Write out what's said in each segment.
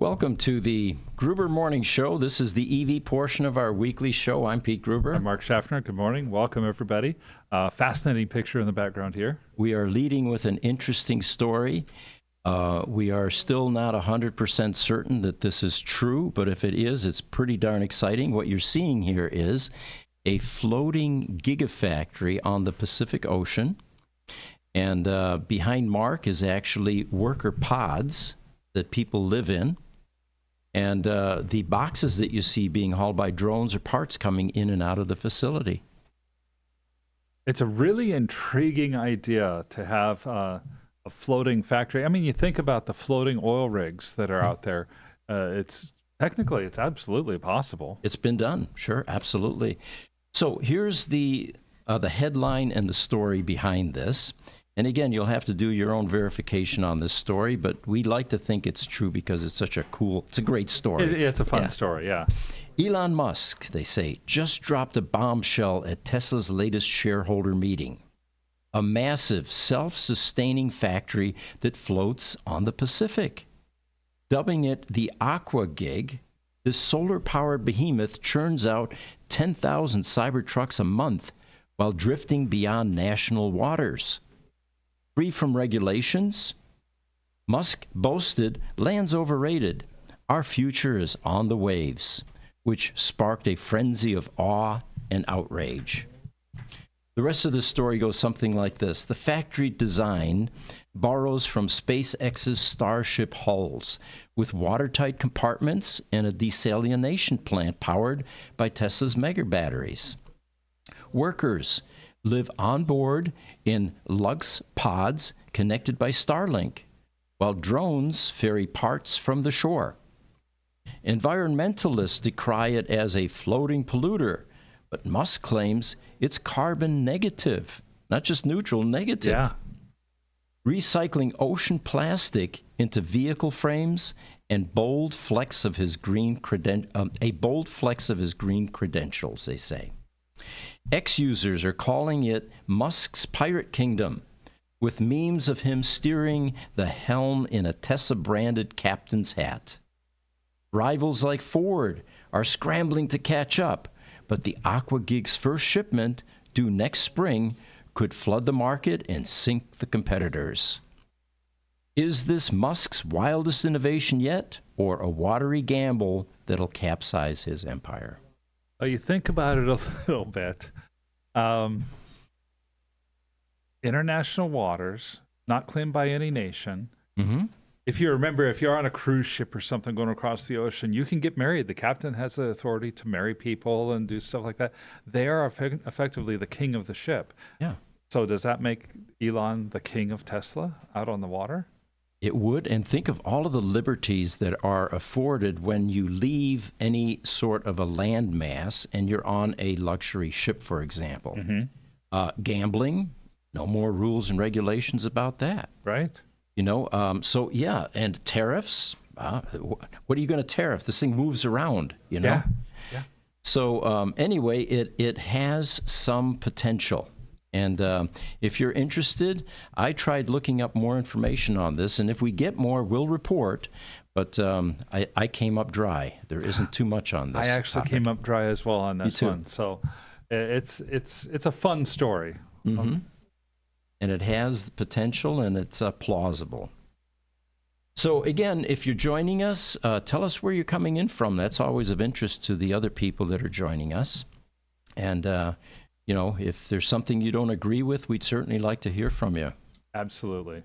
Welcome to the Gruber Morning Show. This is the EV portion of our weekly show. I'm Pete Gruber. I'm Mark Schaffner. Good morning. Welcome, everybody. Fascinating picture in the background here. We are leading with an interesting story. We are still not 100% certain that this is true, but if it is, it's pretty darn exciting. What you're seeing here is a floating gigafactory on the Pacific Ocean. And behind Mark is actually worker pods that people live in. And the boxes that you see being hauled by drones are parts coming in and out of the facility. It's a really intriguing idea to have a floating factory. I mean, you think about the floating oil rigs that are out there. It's absolutely possible. It's been done. Sure, absolutely. So here's the headline and the story behind this. And again, you'll have to do your own verification on this story, but we like to think it's true because it's it's a great story. It's a fun story, yeah. Elon Musk, they say, just dropped a bombshell at Tesla's latest shareholder meeting. A massive, self-sustaining factory that floats on the Pacific. Dubbing it the Aqua Gig, this solar-powered behemoth churns out 10,000 Cybertrucks a month while drifting beyond national waters. Free from regulations, Musk boasted, land's overrated. Our future is on the waves, which sparked a frenzy of awe and outrage. The rest of the story goes something like this. The factory design borrows from SpaceX's Starship hulls with watertight compartments and a desalination plant powered by Tesla's mega batteries. Workers live on board in Lux pods connected by Starlink, while drones ferry parts from the shore. Environmentalists decry it as a floating polluter, but Musk claims it's carbon negative, not just neutral, negative. Yeah. Recycling ocean plastic into vehicle frames and a bold flex of his green credentials, they say. Ex-users are calling it Musk's Pirate Kingdom, with memes of him steering the helm in a Tesla-branded captain's hat. Rivals like Ford are scrambling to catch up, but the Aqua Gig's first shipment, due next spring, could flood the market and sink the competitors. Is this Musk's wildest innovation yet, or a watery gamble that'll capsize his empire? Well, you think about it a little bit. International waters, not claimed by any nation. Mm-hmm. If you remember, if you're on a cruise ship or something going across the ocean, you can get married. The captain has the authority to marry people and do stuff like that. They are effectively the king of the ship. Yeah. So does that make Elon the king of Tesla out on the water? It would, and think of all of the liberties that are afforded when you leave any sort of a landmass and you're on a luxury ship, for example. Mm-hmm. Gambling, no more rules and regulations about that. Right. You know, so yeah, and tariffs, what are you going to tariff? This thing moves around, you know? Yeah. So anyway, it has some potential. And if you're interested, I tried looking up more information on this, and if we get more, we'll report. But I came up dry. There isn't too much on this. I actually came up dry as well on this one. So it's a fun story. Mm-hmm. And it has potential, and it's plausible. So again, if you're joining us, tell us where you're coming in from. That's always of interest to the other people that are joining us. And you know, if there's something you don't agree with, we'd certainly like to hear from you. Absolutely.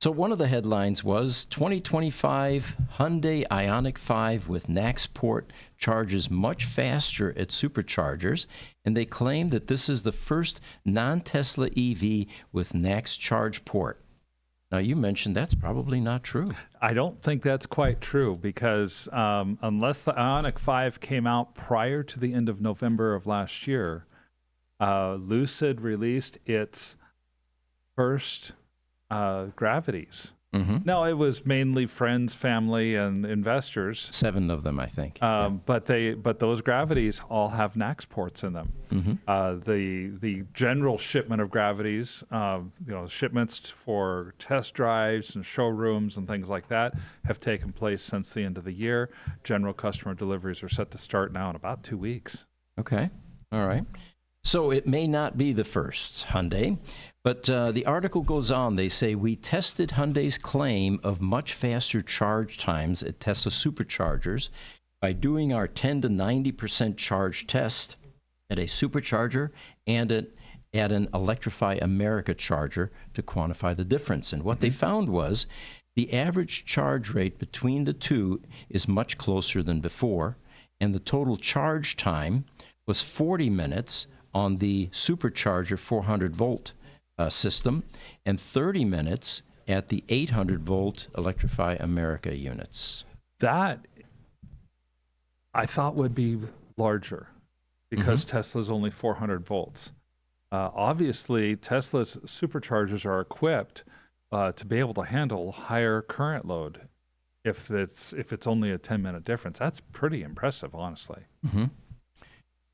So one of the headlines was 2025 Hyundai Ioniq 5 with NACS port charges much faster at superchargers, and they claim that this is the first non-Tesla EV with NACS charge port. Now, you mentioned that's probably not true. I don't think that's quite true because unless the Ioniq 5 came out prior to the end of November of last year, Lucid released its first gravities. No, it was mainly friends, family, and investors. 7 of them, I think. But those gravities all have NACS ports in them. The general shipment of gravities, shipments for test drives and showrooms and things like that have taken place since the end of the year. General customer deliveries are set to start now in about 2 weeks. Okay. All right. So it may not be the first Hyundai, but the article goes on. They say, we tested Hyundai's claim of much faster charge times at Tesla superchargers by doing our 10 to 90% charge test at a supercharger and at an Electrify America charger to quantify the difference. And what they found was the average charge rate between the two is much closer than before, and the total charge time was 40 minutes on the supercharger 400-volt system and 30 minutes at the 800-volt Electrify America units. That I thought would be larger because Tesla's only 400 volts. Obviously, Tesla's superchargers are equipped to be able to handle higher current load. If it's only a 10-minute difference, that's pretty impressive, honestly.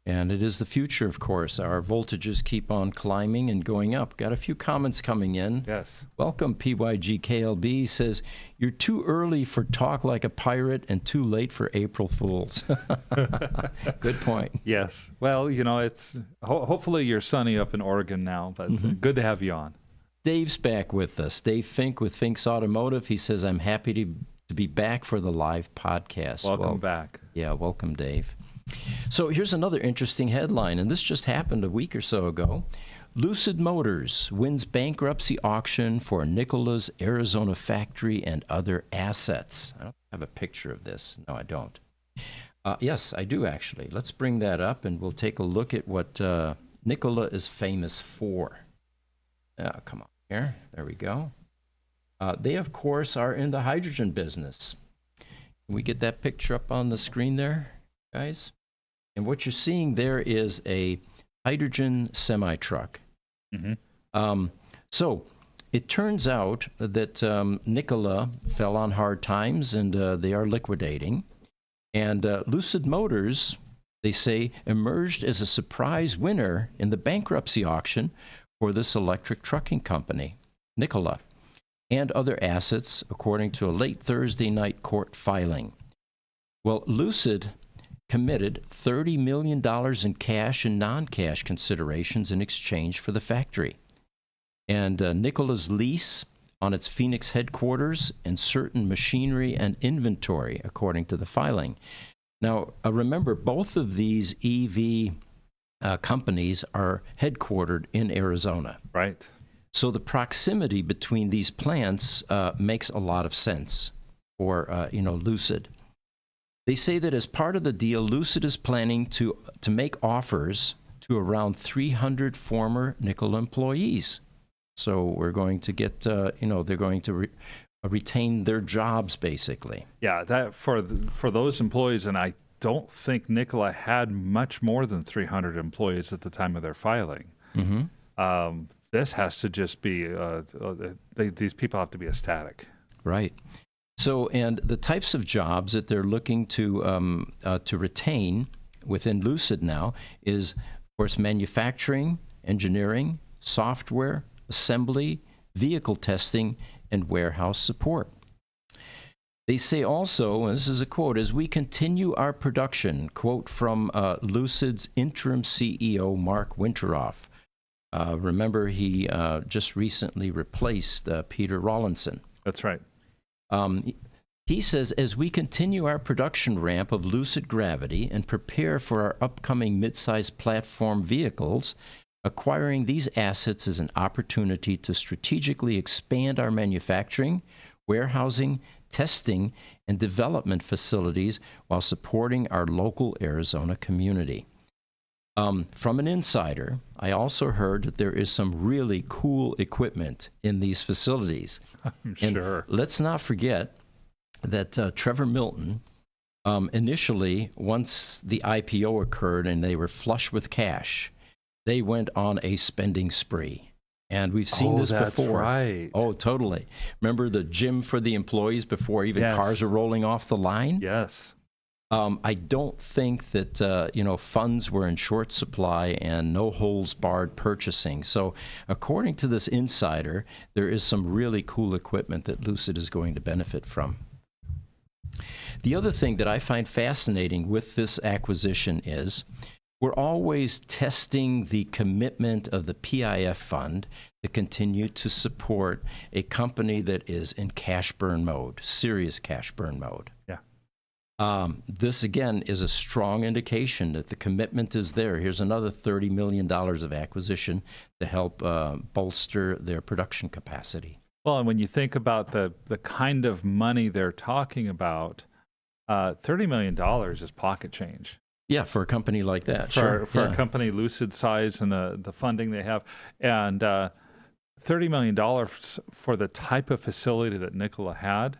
And it is the future, of course. Our voltages keep on climbing and going up. Got a few comments coming in. Yes. Welcome, PYGKLB says, you're too early for Talk Like a Pirate and too late for April Fools. Good point. Yes. Well, it's hopefully you're sunny up in Oregon now, but good to have you on. Dave's back with us. Dave Fink with Fink's Automotive. He says, I'm happy to be back for the live podcast. Welcome back. Yeah, welcome, Dave. So here's another interesting headline, and this just happened a week or so ago. Lucid Motors wins bankruptcy auction for Nikola's Arizona factory and other assets. I don't have a picture of this. No, I don't. Yes, I do, actually. Let's bring that up, and we'll take a look at what Nikola is famous for. Come on here. There we go. They, of course, are in the hydrogen business. Can we get that picture up on the screen there, guys? And what you're seeing there is a hydrogen semi-truck. So it turns out that Nikola fell on hard times, and they are liquidating. And Lucid Motors, they say, emerged as a surprise winner in the bankruptcy auction for this electric trucking company, Nikola, and other assets, according to a late Thursday night court filing. Well, Lucid committed $30 million in cash and non-cash considerations in exchange for the factory. And Nikola's lease on its Phoenix headquarters and certain machinery and inventory, according to the filing. Now, remember, both of these EV companies are headquartered in Arizona. Right. So the proximity between these plants makes a lot of sense for, Lucid. They say that as part of the deal, Lucid is planning to make offers to around 300 former Nikola employees. So we're going to get, they're going to retain their jobs, basically. Yeah, that for those employees, and I don't think Nikola had much more than 300 employees at the time of their filing. This has to just be, these people have to be ecstatic. Right. So, and the types of jobs that they're looking to retain within Lucid now is, of course, manufacturing, engineering, software, assembly, vehicle testing, and warehouse support. They say also, and this is a quote, as we continue our production, quote from Lucid's interim CEO, Mark Winteroff. Remember, he just recently replaced Peter Rawlinson. That's right. He says, as we continue our production ramp of Lucid Gravity and prepare for our upcoming mid-size platform vehicles, acquiring these assets is an opportunity to strategically expand our manufacturing, warehousing, testing, and development facilities while supporting our local Arizona community. From an insider, I also heard that there is some really cool equipment in these facilities. I'm sure. And let's not forget that Trevor Milton, initially, once the IPO occurred and they were flush with cash, they went on a spending spree. And we've seen this that's before. Right. Oh, totally. Remember the gym for the employees before even cars are rolling off the line? Yes. I don't think that, funds were in short supply and no holds barred purchasing. So according to this insider, there is some really cool equipment that Lucid is going to benefit from. The other thing that I find fascinating with this acquisition is we're always testing the commitment of the PIF fund to continue to support a company that is in cash burn mode, serious cash burn mode. Yeah. This, again, is a strong indication that the commitment is there. Here's another $30 million of acquisition to help bolster their production capacity. Well, and when you think about the kind of money they're talking about, $30 million is pocket change. Yeah, for a company like that. For a company Lucid size and the funding they have. And $30 million for the type of facility that Nikola had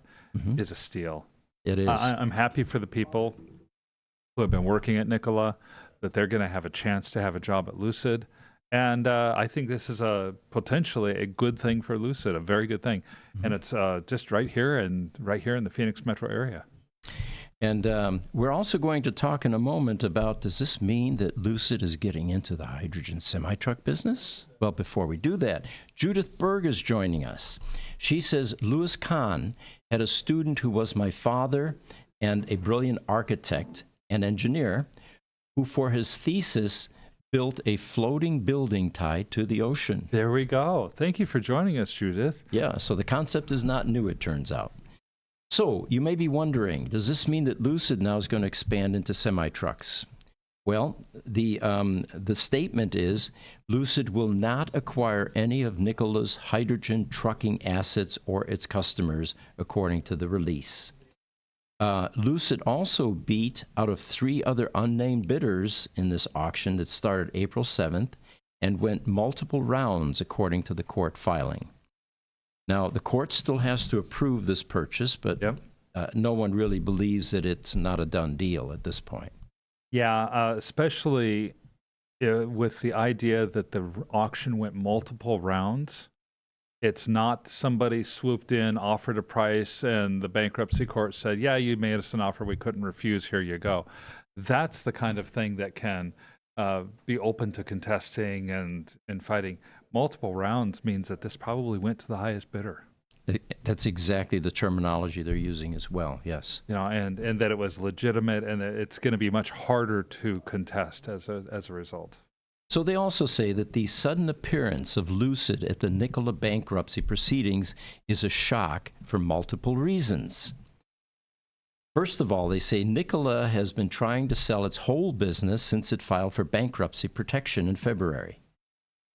is a steal. It is. I'm happy for the people who have been working at Nikola, that they're going to have a chance to have a job at Lucid. And I think this is potentially a good thing for Lucid, a very good thing. And it's just right here in the Phoenix metro area. And we're also going to talk in a moment about, does this mean that Lucid is getting into the hydrogen semi-truck business? Well, before we do that, Judith Berg is joining us. She says, Louis Kahn had a student who was my father and a brilliant architect and engineer who, for his thesis, built a floating building tied to the ocean. There we go. Thank you for joining us, Judith. Yeah, so the concept is not new, it turns out. So you may be wondering, does this mean that Lucid now is going to expand into semi-trucks? Well, the statement is Lucid will not acquire any of Nikola's hydrogen trucking assets or its customers, according to the release. Lucid also beat out of 3 other unnamed bidders in this auction that started April 7th and went multiple rounds, according to the court filing. Now, the court still has to approve this purchase, but no one really believes that it's not a done deal at this point. Yeah, especially with the idea that the auction went multiple rounds. It's not somebody swooped in, offered a price, and the bankruptcy court said, yeah, you made us an offer we couldn't refuse, here you go. That's the kind of thing that can be open to contesting and fighting. Multiple rounds means that this probably went to the highest bidder. That's exactly the terminology they're using as well, yes. And that it was legitimate, and that it's going to be much harder to contest as a result. So they also say that the sudden appearance of Lucid at the Nikola bankruptcy proceedings is a shock for multiple reasons. First of all, they say Nikola has been trying to sell its whole business since it filed for bankruptcy protection in February.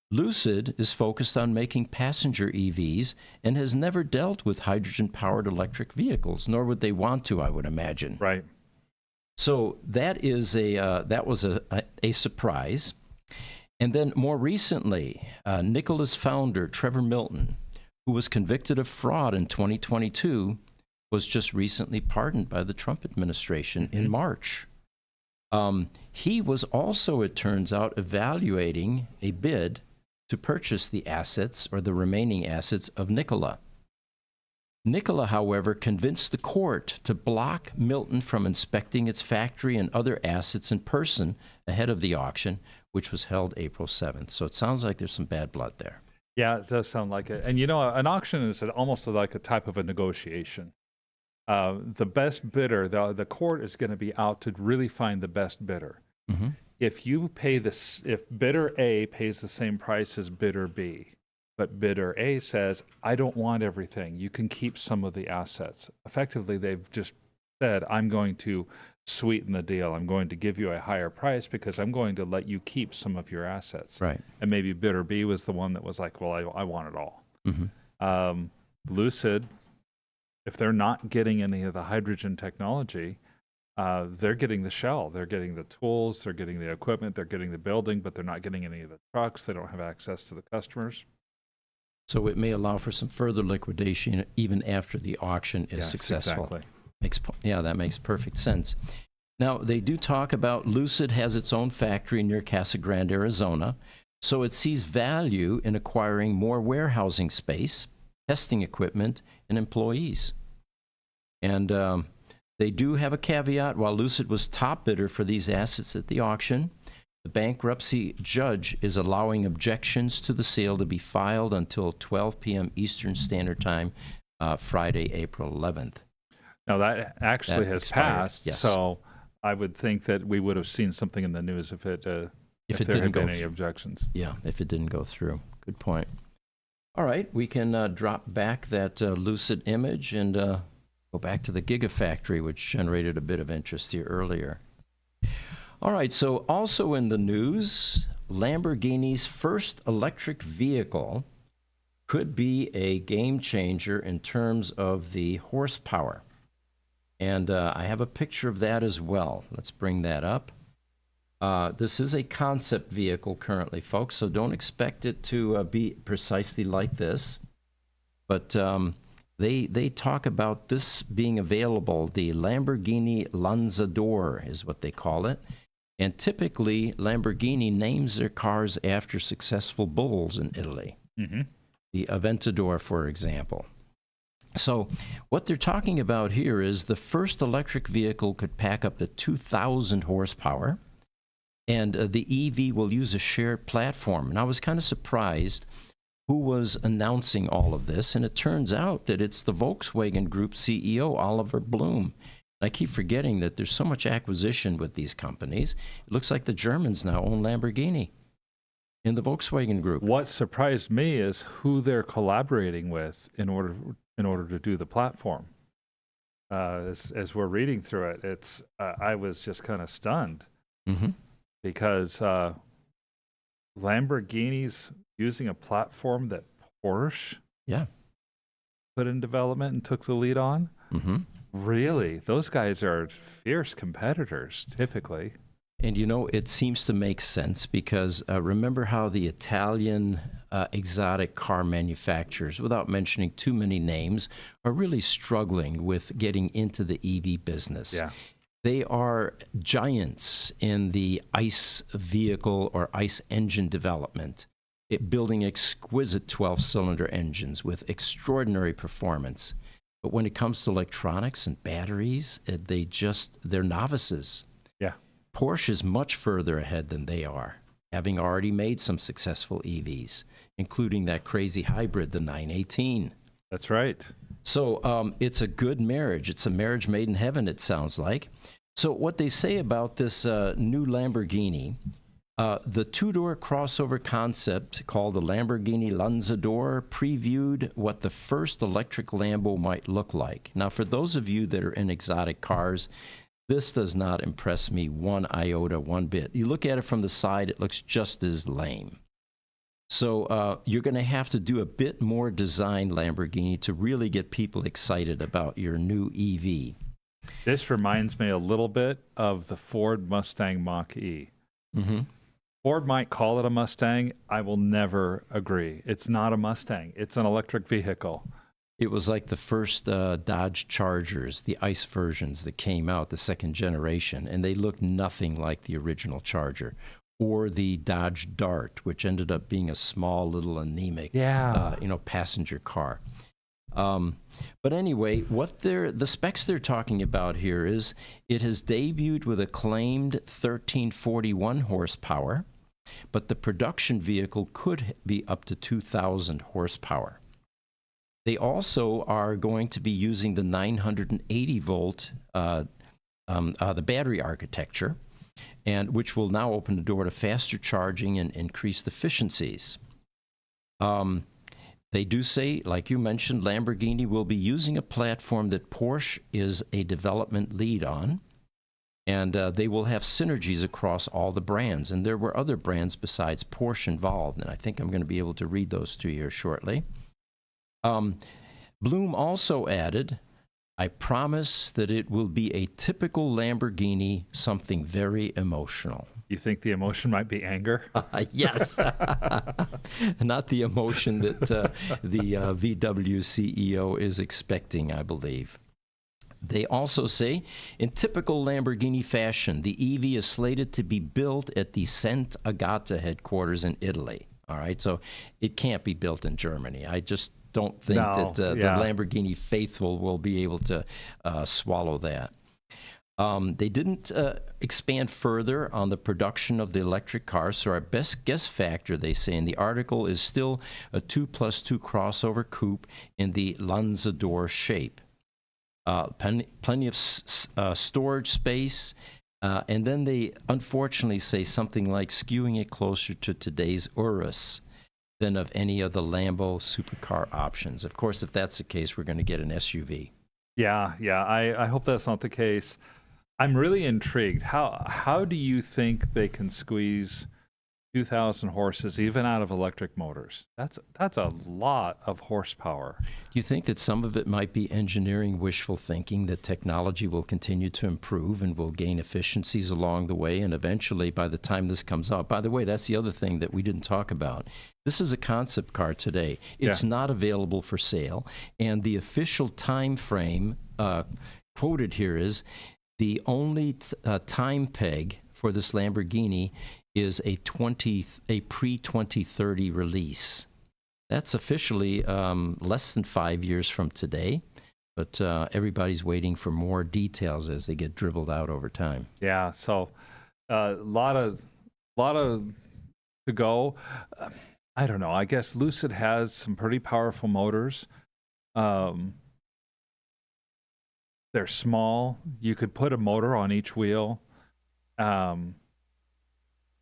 Lucid is focused on making passenger EVs and has never dealt with hydrogen-powered electric vehicles, nor would they want to, I would imagine. Right. So that was a surprise. And then more recently, Nikola's founder, Trevor Milton, who was convicted of fraud in 2022, was just recently pardoned by the Trump administration in March. He was also, it turns out, evaluating a bid to purchase the assets or the remaining assets of Nikola. Nikola, however, convinced the court to block Milton from inspecting its factory and other assets in person ahead of the auction, which was held April 7th. So it sounds like there's some bad blood there. Yeah, it does sound like it. And an auction is almost like a type of a negotiation. The best bidder, the court is going to be out to really find the best bidder. Mm-hmm. If bidder A pays the same price as bidder B, but bidder A says, I don't want everything, you can keep some of the assets. Effectively, they've just said, I'm going to sweeten the deal. I'm going to give you a higher price because I'm going to let you keep some of your assets. Right. And maybe bidder B was the one that was like, well, I want it all. Mm-hmm. Lucid, if they're not getting any of the hydrogen technology, they're getting the shell. They're getting the tools. They're getting the equipment. They're getting the building, but they're not getting any of the trucks. They don't have access to the customers. So it may allow for some further liquidation even after the auction is successful. Exactly. That makes perfect sense. Now, they do talk about Lucid has its own factory near Casa Grande, Arizona, So it sees value in acquiring more warehousing space, testing equipment, and employees. And they do have a caveat. While Lucid was top bidder for these assets at the auction, the bankruptcy judge is allowing objections to the sale to be filed until 12 p.m. Eastern Standard Time, Friday, April 11th. Now, that actually That has expired, passed, yes. so I would think that we would have seen something in the news if If it there didn't had go been any through. objections. Yeah, if it didn't go through. Good point. All right, we can drop back that Lucid image and go back to the Gigafactory, which generated a bit of interest here earlier. All right, so also in the news, Lamborghini's first electric vehicle could be a game changer in terms of the horsepower. And I have a picture of that as well. Let's bring that up. This is a concept vehicle currently, folks, so don't expect it to be precisely like this. But they talk about this being available. The Lamborghini Lanzador is what they call it. And typically, Lamborghini names their cars after successful bulls in Italy. Mm-hmm. The Aventador, for example. So what they're talking about here is the first electric vehicle could pack up to 2,000 horsepower. And the EV will use a shared platform. And I was kind of surprised who was announcing all of this. And it turns out that it's the Volkswagen Group CEO, Oliver Blume. I keep forgetting that there's so much acquisition with these companies. It looks like the Germans now own Lamborghini in the Volkswagen Group. What surprised me is who they're collaborating with in order to do the platform. As we're reading through it, it's I was just kind of stunned. Mm-hmm. Because Lamborghini's using a platform that Porsche put in development and took the lead on. Mm-hmm. Really? Those guys are fierce competitors, typically. And, you know, it seems to make sense because remember how the Italian exotic car manufacturers, without mentioning too many names, are really struggling with getting into the EV business. Yeah. They are giants in the ICE vehicle or ICE engine development, building exquisite 12-cylinder engines with extraordinary performance. But when it comes to electronics and batteries, they're novices. Yeah. Porsche is much further ahead than they are, having already made some successful EVs, including that crazy hybrid, the 918. That's right. So it's a good marriage. It's a marriage made in heaven, it sounds like. So what they say about this new Lamborghini, the two-door crossover concept called the Lamborghini Lanzador previewed what the first electric Lambo might look like. Now, for those of you that are in exotic cars, this does not impress me one iota, one bit. You look at it from the side, it looks just as lame. So you're going to have to do a bit more design, Lamborghini, to really get people excited about your new EV. This reminds me a little bit of the Ford Mustang Mach-E. Mm-hmm. Ford might call it a Mustang. I will never agree. It's not a Mustang. It's an electric vehicle. It was like the first Dodge Chargers, the ICE versions that came out, the second generation, and they looked nothing like the original Charger. Or the Dodge Dart, which ended up being a small, little, anemic, passenger car. But anyway, the specs they're talking about here is it has debuted with a claimed 1341 horsepower, but the production vehicle could be up to 2,000 horsepower. They also are going to be using the 980 volt, the battery architecture, and which will now open the door to faster charging and increased efficiencies. They do say, like you mentioned, Lamborghini will be using a platform that Porsche is a development lead on, and they will have synergies across all the brands. And there were other brands besides Porsche involved, and I think I'm going to be able to read those to you here shortly. Bloom also added, I promise that it will be a typical Lamborghini, something very emotional. You think the emotion might be anger? Yes. Not the emotion that the VW CEO is expecting, I believe. They also say, in typical Lamborghini fashion, the EV is slated to be built at the Sant'Agata headquarters in Italy. All right, so it can't be built in Germany. I just don't think that the Lamborghini faithful will be able to swallow that. They didn't expand further on the production of the electric car, so our best guess factor, they say in the article, is still a 2+2 crossover coupe in the Lanzador shape. Plenty of storage space, and then they unfortunately say something like skewing it closer to today's Urus than of any of the Lambo supercar options. Of course, if that's the case, we're going to get an SUV. Yeah. I hope that's not the case. I'm really intrigued. How do you think they can squeeze 2,000 horses even out of electric motors? That's a lot of horsepower. Do you think that some of it might be engineering wishful thinking, that technology will continue to improve and will gain efficiencies along the way, and eventually by the time this comes out? By the way, that's the other thing that we didn't talk about. This is a concept car today. It's not available for sale, and the official time frame quoted here is the only time peg for this Lamborghini is a pre-2030 release. That's officially less than 5 years from today, but everybody's waiting for more details as they get dribbled out over time. Yeah, so a lot of to go. I don't know. I guess Lucid has some pretty powerful motors. They're small. You could put a motor on each wheel.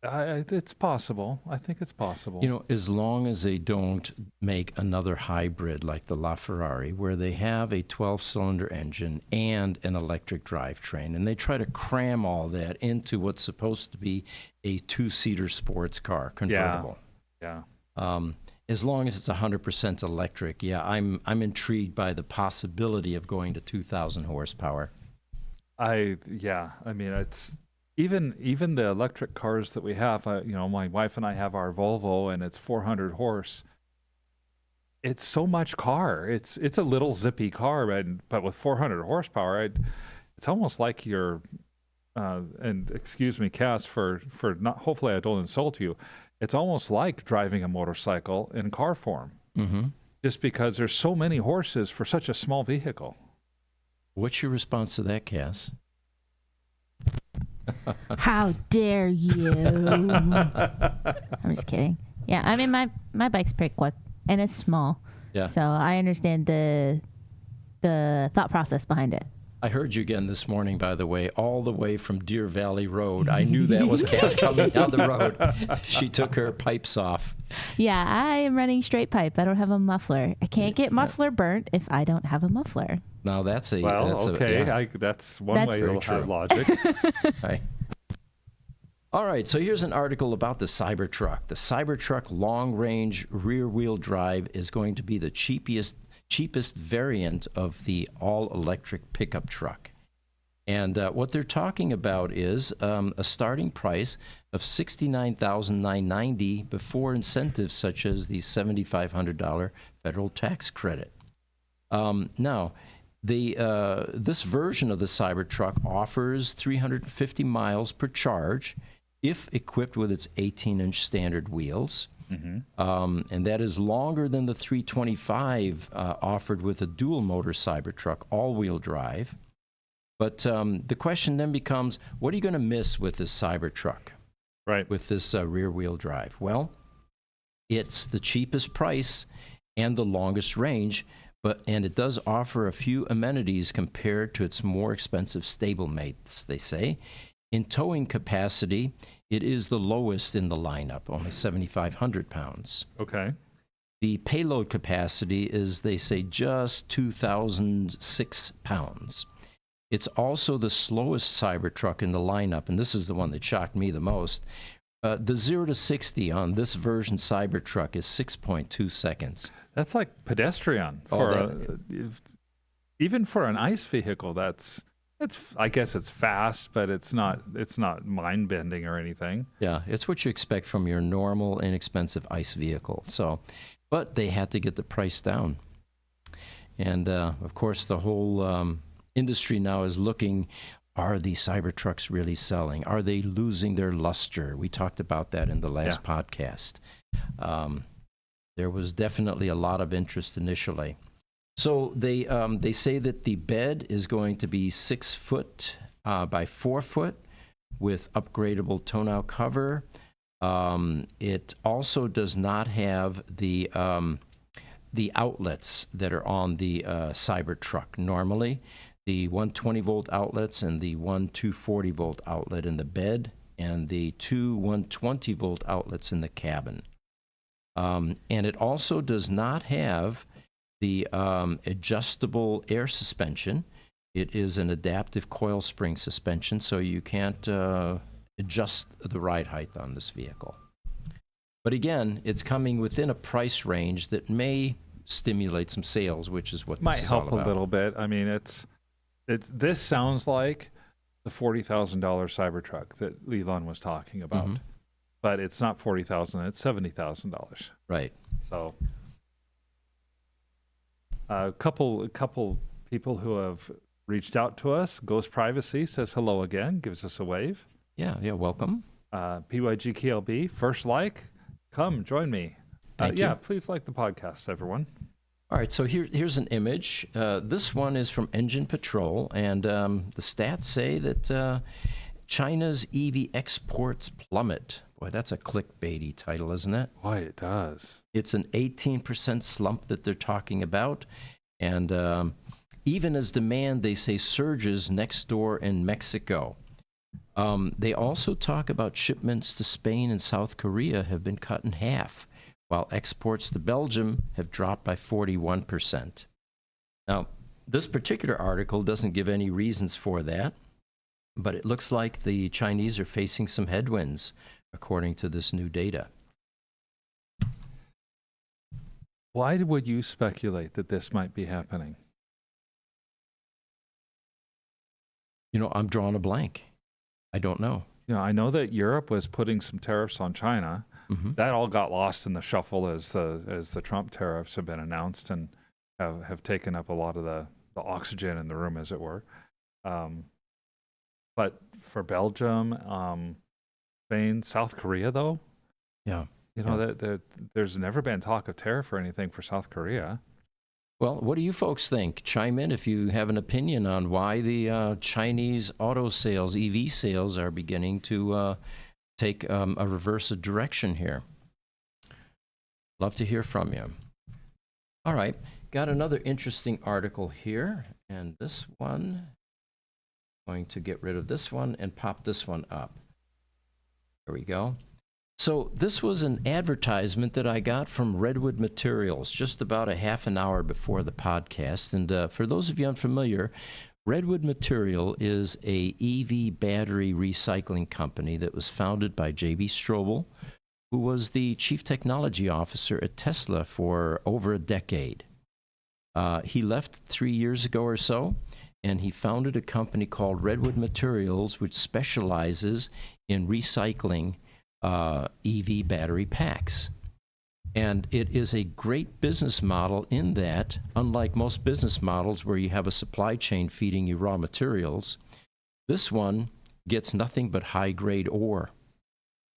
It's possible. I think it's possible. You know, as long as they don't make another hybrid like the LaFerrari, where they have a 12-cylinder engine and an electric drivetrain, and they try to cram all that into what's supposed to be a two-seater sports car, convertible. Yeah. As long as it's 100% electric, I'm intrigued by the possibility of going to 2,000 horsepower. I mean, it's even the electric cars that we have. My wife and I have our Volvo, and it's 400 horse. It's so much car. It's a little zippy car, but with 400 horsepower, it's almost like you're. And excuse me, Cass, for not. Hopefully, I don't insult you. It's almost like driving a motorcycle in car form, just because there's so many horses for such a small vehicle. What's your response to that, Cass? How dare you? I'm just kidding. Yeah, I mean, my bike's pretty quick, and it's small. Yeah. So I understand the thought process behind it. I heard you again this morning, by the way, all the way from Deer Valley Road. I knew that was Cass coming down the road. She took her pipes off. Yeah, I am running straight pipe. I don't have a muffler. I can't get muffler burnt if I don't have a muffler. Now that's a... Well, that's okay. That's one way to have logic. Right. All right, so here's an article about the Cybertruck. The Cybertruck long-range rear-wheel drive is going to be the cheapest variant of the all-electric pickup truck. And what they're talking about is a starting price of $69,990 before incentives such as the $7,500 federal tax credit. Now, this version of the Cybertruck offers 350 miles per charge if equipped with its 18-inch standard wheels. And that is longer than the 325 offered with a dual-motor Cybertruck all-wheel drive. But the question then becomes, what are you going to miss with this Cybertruck? Right. With this rear-wheel drive? Well, it's the cheapest price and the longest range, and it does offer a few amenities compared to its more expensive stablemates, they say. In towing capacity, it is the lowest in the lineup, only 7,500 pounds. Okay. The payload capacity is, they say, just 2,006 pounds. It's also the slowest Cybertruck in the lineup, and this is the one that shocked me the most. The 0 to 60 on this version Cybertruck is 6.2 seconds. That's like pedestrian. Even for an ICE vehicle, I guess it's fast, but it's not mind-bending or anything. Yeah, it's what you expect from your normal, inexpensive ICE vehicle. So, but they had to get the price down. And, of course, the whole industry now is looking, are the Cybertrucks really selling? Are they losing their luster? We talked about that in the last podcast. There was definitely a lot of interest initially. So they say that the bed is going to be 6 foot by 4 foot with upgradable tonneau cover. It also does not have the outlets that are on the Cybertruck normally. The 120 volt outlets and the 240 volt outlet in the bed, and the 2 120 volt outlets in the cabin. And it also does not have the adjustable air suspension. It is an adaptive coil spring suspension, so you can't adjust the ride height on this vehicle. But again, it's coming within a price range that may stimulate some sales, which is what Might this is help all about. a little bit. I mean, this sounds like the $40,000 Cybertruck that Elon was talking about, but it's not $40,000; it's $70,000. Right. So, a couple people who have reached out to us. Ghost Privacy says hello again, gives us a wave. Yeah, welcome. PYGKLB, first like, come join me. Thank yeah, you. please like the podcast, everyone. All right, so here's an image. This one is from Engine Patrol, and the stats say that China's EV exports plummet. Boy, that's a clickbaity title, isn't it? Boy, it does. It's an 18% slump that they're talking about, and even as demand, they say, surges next door in Mexico. They also talk about shipments to Spain and South Korea have been cut in half, while exports to Belgium have dropped by 41%. Now, this particular article doesn't give any reasons for that, but it looks like the Chinese are facing some headwinds, according to this new data. Why would you speculate that this might be happening? You know, I'm drawing a blank. I don't know. You know, I know that Europe was putting some tariffs on China. That all got lost in the shuffle as the Trump tariffs have been announced and have taken up a lot of the oxygen in the room, as it were. But for Belgium, Spain, South Korea, though, Yeah. you know, there's never been talk of tariff or anything for South Korea. Well, what do you folks think? Chime in if you have an opinion on why the Chinese auto sales, EV sales, are beginning to take a reverse direction here. Love to hear from you. All right, got another interesting article here, and this one, going to get rid of this one and pop this one up. There we go. So this was an advertisement that I got from Redwood Materials just about a half an hour before the podcast. And for those of you unfamiliar, Redwood Material is a EV battery recycling company that was founded by J.B. Strobel, who was the chief technology officer at Tesla for over a decade. He left 3 years ago or so, and he founded a company called Redwood Materials, which specializes in recycling EV battery packs. And it is a great business model in that, unlike most business models where you have a supply chain feeding you raw materials, this one gets nothing but high-grade ore.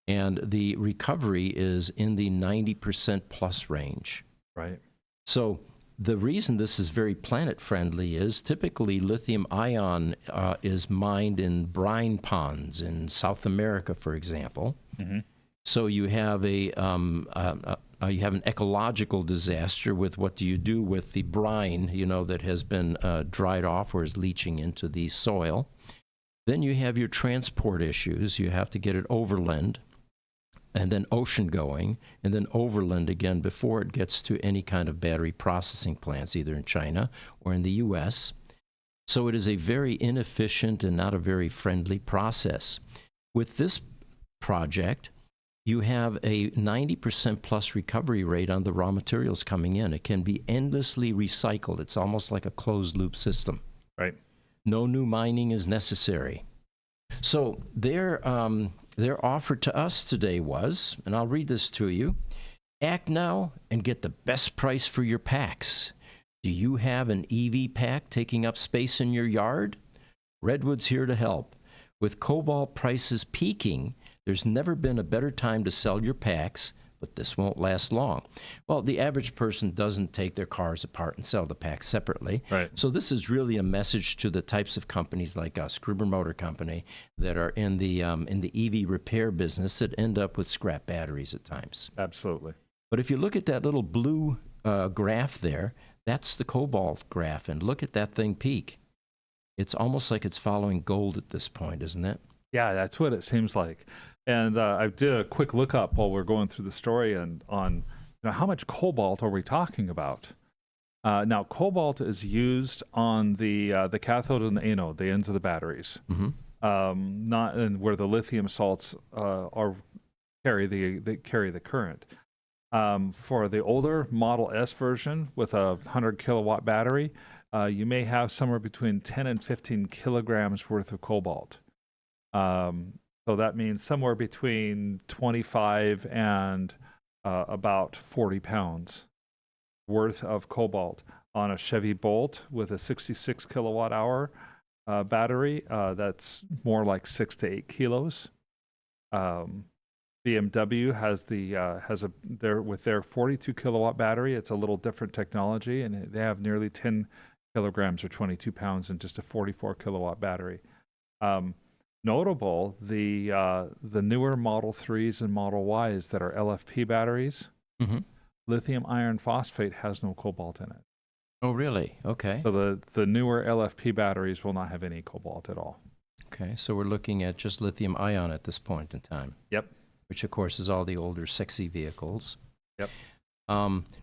And the recovery is in the 90% plus range. Right. So the reason this is very planet-friendly is typically lithium ion is mined in brine ponds in South America, for example. So you have you have an ecological disaster with what do you do with the brine, you know, that has been dried off or is leaching into the soil. Then you have your transport issues. You have to get it overland and then ocean going and then overland again before it gets to any kind of battery processing plants, either in China or in the U.S. So it is a very inefficient and not a very friendly process. With this project, you have a 90% plus recovery rate on the raw materials coming in. It can be endlessly recycled. It's almost like a closed loop system. Right. No new mining is necessary. So their offer to us today was, and I'll read this to you, act now and get the best price for your packs. Do you have an EV pack taking up space in your yard? Redwood's here to help. With cobalt prices peaking, there's never been a better time to sell your packs, but this won't last long. Well, the average person doesn't take their cars apart and sell the packs separately. Right. So this is really a message to the types of companies like us, Gruber Motor Company, that are in the EV repair business that end up with scrap batteries at times. Absolutely. But if you look at that little blue graph there, that's the cobalt graph, and look at that thing peak. It's almost like it's following gold at this point, isn't it? Yeah, that's what it seems like. And I did a quick look up while we're going through the story and on how much cobalt are we talking about? Now, cobalt is used on the cathode and the anode, the ends of the batteries, not in where the lithium salts carry the current. For the older Model S version with a 100 kilowatt battery, you may have somewhere between 10 and 15 kilograms worth of cobalt. So that means somewhere between 25 and about 40 pounds worth of cobalt on a Chevy Bolt with a 66 kilowatt hour battery. That's more like 6 to 8 kilos. BMW has with their 42 kilowatt battery. It's a little different technology, and they have nearly 10 kilograms or 22 pounds in just a 44 kilowatt battery. Notable, the newer Model 3s and Model Ys that are LFP batteries, lithium iron phosphate has no cobalt in it. Oh, really? Okay. So the newer LFP batteries will not have any cobalt at all. Okay, so we're looking at just lithium ion at this point in time. Yep. Which, of course, is all the older, sexy vehicles. Yep.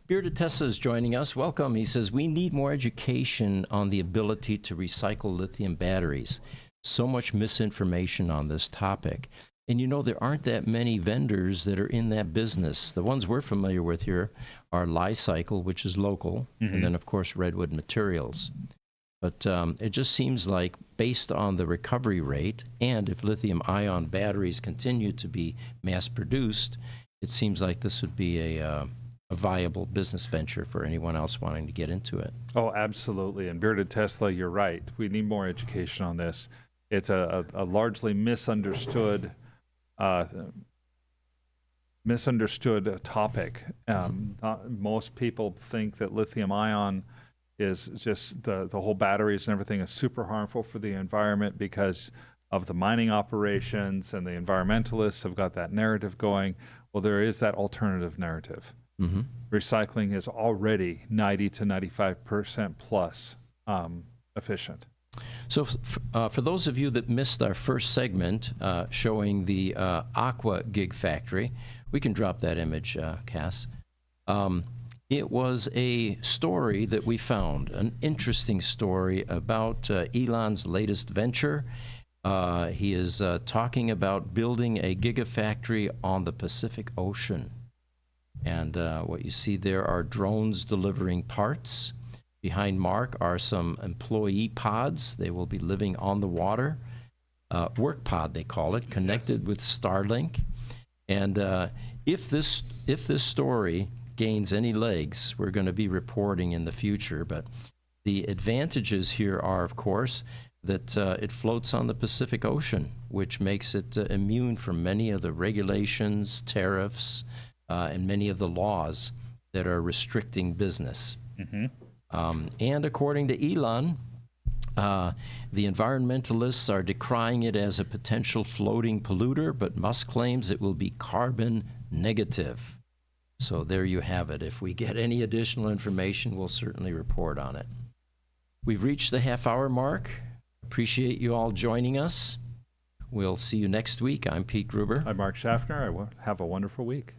Bearded Tesla is joining us. Welcome. He says, we need more education on the ability to recycle lithium batteries. So much misinformation on this topic. And there aren't that many vendors that are in that business. The ones we're familiar with here are Li-Cycle, which is local, and then, of course, Redwood Materials. But it just seems like, based on the recovery rate, and if lithium-ion batteries continue to be mass-produced, it seems like this would be a viable business venture for anyone else wanting to get into it. Oh, absolutely. And Bearded Tesla, you're right. We need more education on this. It's a largely misunderstood topic. Most people think that lithium-ion is just the whole batteries and everything is super harmful for the environment because of the mining operations, and the environmentalists have got that narrative going. Well, there is that alternative narrative. Recycling is already 90 to 95% plus efficient. So for those of you that missed our first segment showing the Aqua Gig Factory, we can drop that image, Cass. It was a story that we found, an interesting story about Elon's latest venture. He is talking about building a gigafactory on the Pacific Ocean. And what you see there are drones delivering parts. Behind Mark are some employee pods. They will be living on the water. Work pod, they call it, connected with Starlink. And if this story gains any legs, we're going to be reporting in the future. But the advantages here are, of course, that it floats on the Pacific Ocean, which makes it immune from many of the regulations, tariffs, and many of the laws that are restricting business. And according to Elon, the environmentalists are decrying it as a potential floating polluter, but Musk claims it will be carbon negative. So there you have it. If we get any additional information, we'll certainly report on it. We've reached the half-hour mark. Appreciate you all joining us. We'll see you next week. I'm Pete Gruber. I'm Mark Schaffner. Have a wonderful week.